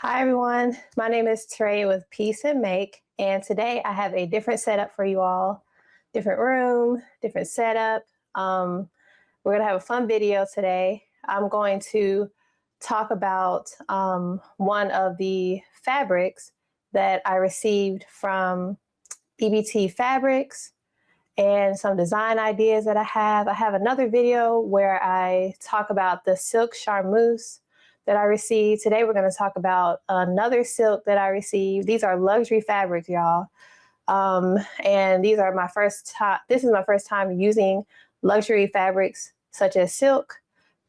Hi everyone, my name is Teria with Piece and Make, and today I have a different setup for you all. Different room, different setup. We're gonna have a fun video today. I'm going to talk about one of the fabrics that I received from EBT Fabrics and some design ideas that I have. I have another video where I talk about the silk charmeuse that I received. Today we're going to talk about another silk that I received. These are luxury fabrics, y'all. And these are my first time. This is my first time using luxury fabrics such as silk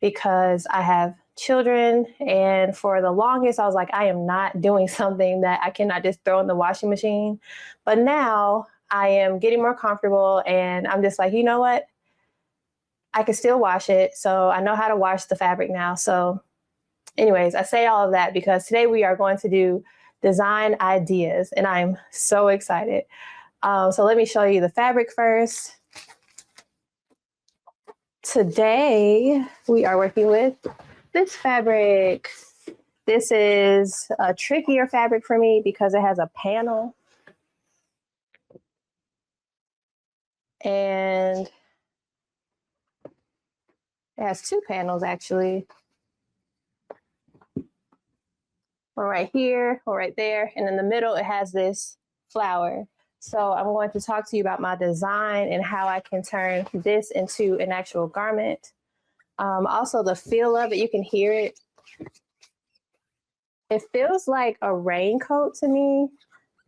because I have children, and for the longest I was like, I am not doing something that I cannot just throw in the washing machine. But now I am getting more comfortable, and I'm just like, you know what? I can still wash it. So I know how to wash the fabric now. So anyways, I say all of that because today we are going to do design ideas, and I'm so excited. So let me show you the fabric first. Today we are working with this fabric. This is a trickier fabric for me because it has a panel. And it has two panels actually. One right here, one right there. And in the middle, it has this flower. So I'm going to talk to you about my design and how I can turn this into an actual garment. Also the feel of it, you can hear it. It feels like a raincoat to me,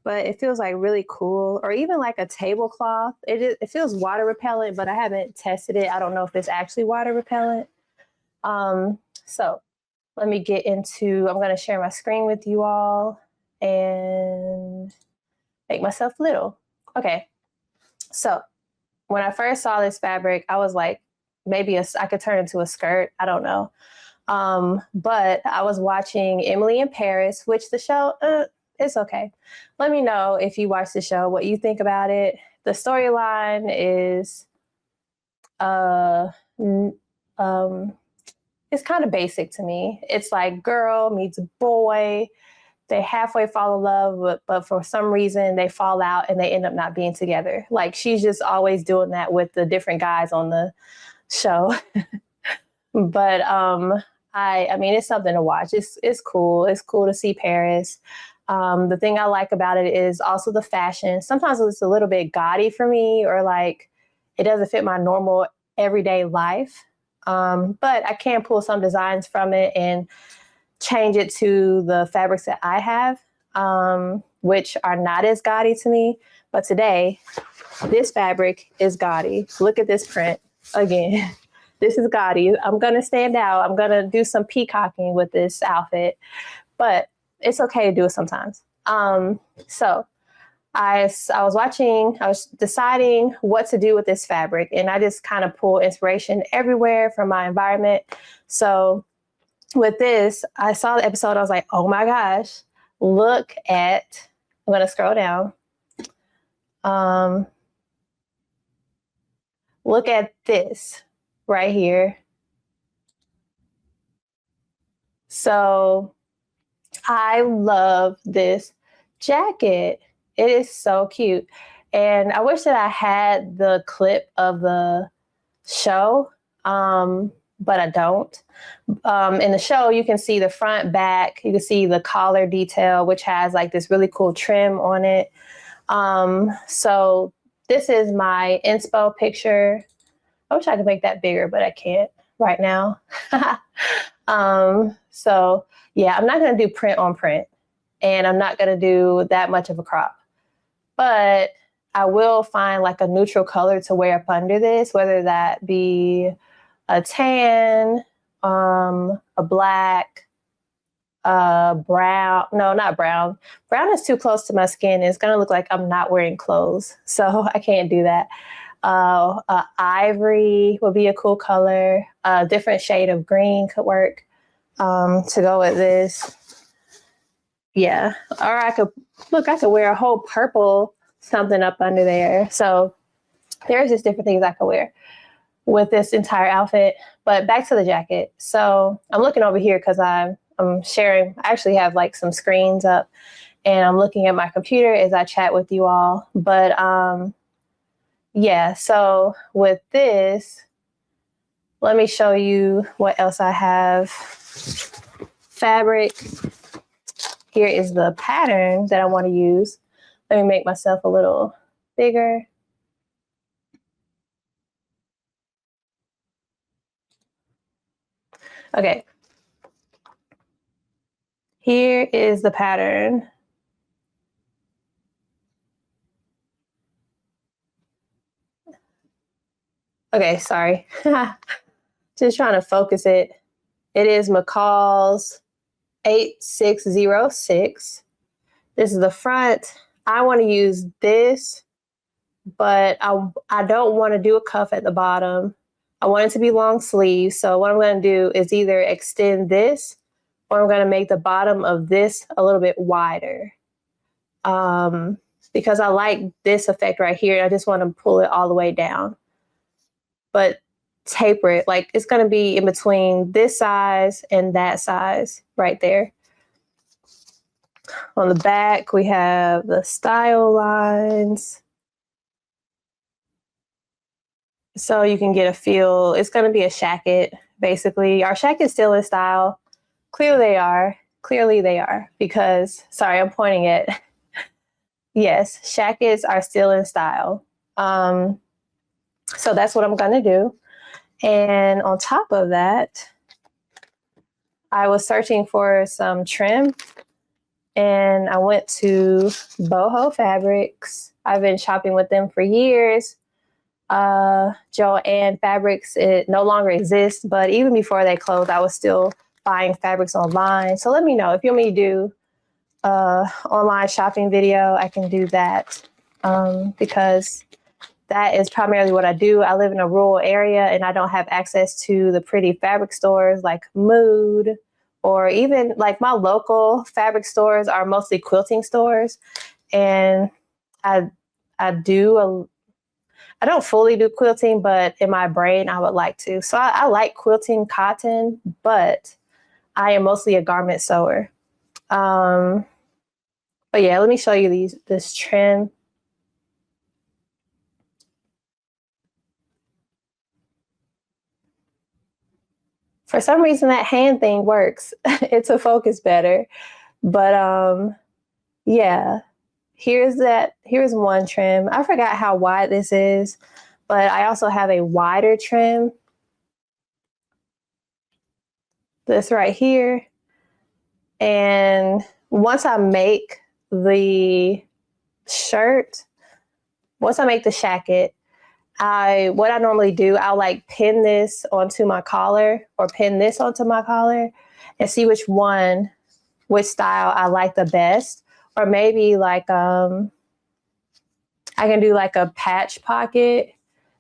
but it feels like really cool, or even like a tablecloth. It feels water repellent, but I haven't tested it. I don't know if it's actually water repellent. So let me get into, I'm gonna share my screen with you all and make myself little. Okay, so when I first saw this fabric, I was like, maybe I could turn into a skirt, I don't know. But I was watching Emily in Paris, which the show, it's okay. Let me know if you watch the show, what you think about it. The storyline is, it's kind of basic to me. It's like girl meets boy. They halfway fall in love, but for some reason they fall out and they end up not being together. Like she's just always doing that with the different guys on the show. But I mean, it's something to watch. It's cool. It's cool to see Paris. The thing I like about it is also the fashion. Sometimes it's a little bit gaudy for me, or like it doesn't fit my normal everyday life. But I can pull some designs from it and change it to the fabrics that I have, which are not as gaudy to me. But today, this fabric is gaudy. Look at this print again. This is gaudy. I'm going to stand out. I'm going to do some peacocking with this outfit, but it's okay to do it sometimes. So I was deciding what to do with this fabric, and I just kind of pull inspiration everywhere from my environment. So with this, I saw the episode. I was like, oh my gosh, look at, I'm going to scroll down. Look at this right here. So I love this jacket. It is so cute. And I wish that I had the clip of the show, but I don't. In the show, you can see the front, back. You can see the collar detail, which has like this really cool trim on it. So this is my inspo picture. I wish I could make that bigger, but I can't right now. So yeah, I'm not going to do print on print, and I'm not going to do that much of a crop, but I will find like a neutral color to wear up under this, whether that be a tan, a black, brown. No, not brown. Brown is too close to my skin. It's going to look like I'm not wearing clothes. So I can't do that. Ivory would be a cool color. A different shade of green could work to go with this. Yeah. Or I could wear a whole purple something up under there. So there's just different things I could wear with this entire outfit. But back to the jacket. So I'm looking over here because I'm I'm sharing, I actually have like some screens up and I'm looking at my computer as I chat with you all. But yeah, so with this, let me show you what else I have. Fabric. Here is the pattern that I want to use. Let me make myself a little bigger. Okay. Here is the pattern. Okay, sorry. Just trying to focus it. It is McCall's 8606. This is the front. I want to use this, but I don't want to do a cuff at the bottom. I want it to be long sleeves. So what I'm going to do is either extend this or I'm going to make the bottom of this a little bit wider. Because I like this effect right here. I just want to pull it all the way down. But taper it, like it's going to be in between this size and that size right there. On the back, we have the style lines. So you can get a feel. It's going to be a Shacket, basically. Our Shacket's still in style. Clearly they are. Clearly they are. Because, sorry, I'm pointing at. Yes, Shackets are still in style. So that's what I'm going to do. And on top of that, I was searching for some trim. And I went to Boho Fabrics. I've been shopping with them for years. Joanne Fabrics, it no longer exists, but even before they closed, I was still buying fabrics online. So let me know if you want me to do online shopping video, I can do that because that is primarily what I do. I live in a rural area and I don't have access to the pretty fabric stores like Mood, or even like my local fabric stores are mostly quilting stores. And I don't fully do quilting, but in my brain, I would like to. So I like quilting cotton, but I am mostly a garment sewer. But yeah, let me show you this trim. For some reason, that hand thing works. It's a focus better. But yeah, here's one trim. I forgot how wide this is, but I also have a wider trim. This right here. And once I make the shirt, once I make the Shacket, what I normally do, I'll like pin this onto my collar or pin this onto my collar and see which style I like the best. Or maybe like I can do like a patch pocket,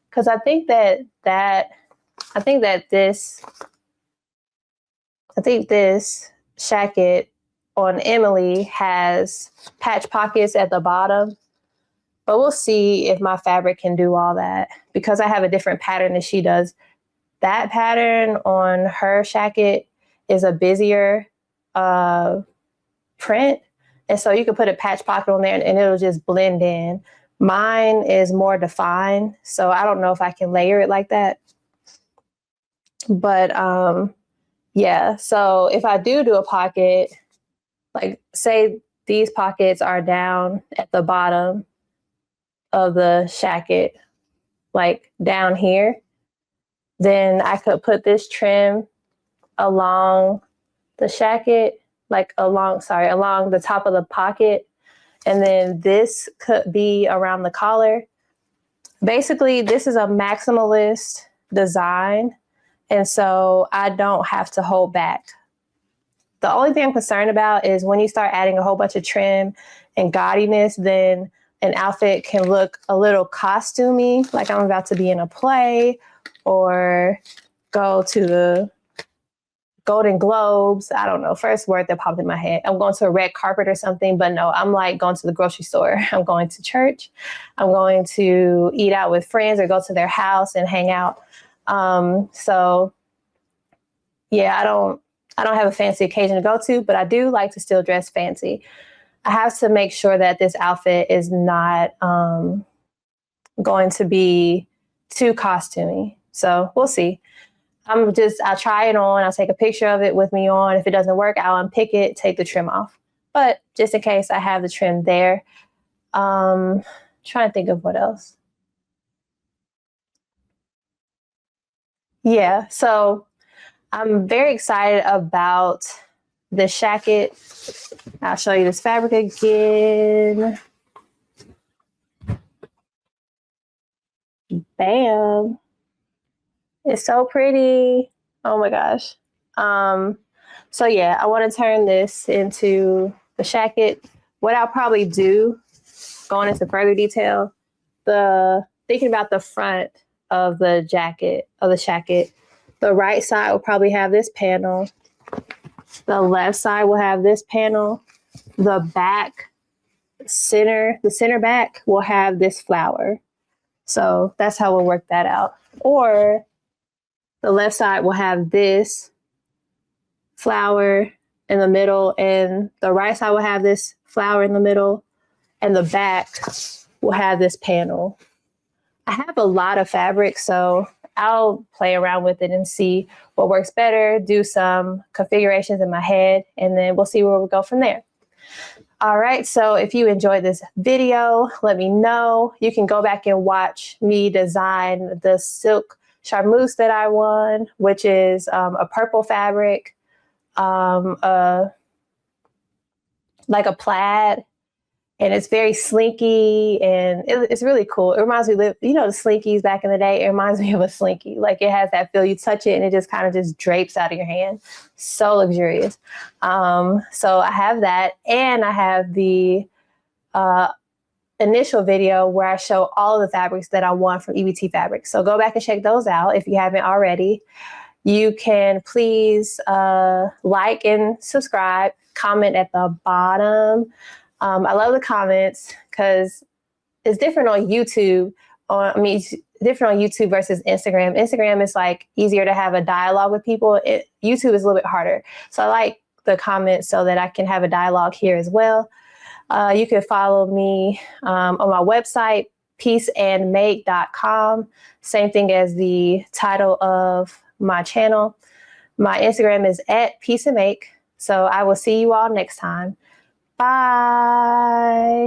because I think this Shacket on Emily has patch pockets at the bottom. But we'll see if my fabric can do all that, because I have a different pattern than she does. That pattern on her Shacket is a busier print. And so you can put a patch pocket on there and it'll just blend in. Mine is more defined, so I don't know if I can layer it like that. But yeah, so if I do a pocket, like say these pockets are down at the bottom of the Shacket, like down here, then I could put this trim along the Shacket, like along the top of the pocket, and then this could be around the collar. Basically, this is a maximalist design, and so I don't have to hold back. The only thing I'm concerned about is when you start adding a whole bunch of trim and gaudiness, then an outfit can look a little costumey, like I'm about to be in a play or go to the Golden Globes. I don't know, first word that popped in my head. I'm going to a red carpet or something, but no, I'm like going to the grocery store. I'm going to church. I'm going to eat out with friends or go to their house and hang out. So yeah, I don't have a fancy occasion to go to, but I do like to still dress fancy. I have to make sure that this outfit is not going to be too costumey. So we'll see. I'll try it on. I'll take a picture of it with me on. If it doesn't work, I'll unpick it, take the trim off. But just in case, I have the trim there. Trying to think of what else. Yeah, so I'm very excited about the Shacket. I'll show you this fabric again. Bam. It's so pretty. Oh my gosh. So yeah, I want to turn this into the Shacket. What I'll probably do, going into further detail, thinking about the front of the jacket, of the Shacket, the right side will probably have this panel. The left side will have this panel. The center back will have this flower. So that's how we'll work that out. Or the left side will have this flower in the middle, and the right side will have this flower in the middle, and the back will have this panel. I have a lot of fabric, so I'll play around with it and see what works better, do some configurations in my head, and then we'll see where we go from there. All right, so if you enjoyed this video, let me know. You can go back and watch me design the silk charmeuse that I won, which is a purple fabric, like a plaid. And it's very slinky, and it's really cool. It reminds me of, you know, the slinkies back in the day. It reminds me of a slinky. Like, it has that feel. You touch it and it just kind of just drapes out of your hand. So luxurious. So I have that, and I have the initial video where I show all of the fabrics that I won from EBT Fabrics. So go back and check those out if you haven't already. You can please like and subscribe, comment at the bottom. I love the comments because it's different on YouTube. Different on YouTube versus Instagram. Instagram is like easier to have a dialogue with people. YouTube is a little bit harder. So I like the comments so that I can have a dialogue here as well. You can follow me on my website, pieceandmake.com. Same thing as the title of my channel. My Instagram is @pieceandmake. So I will see you all next time. Bye.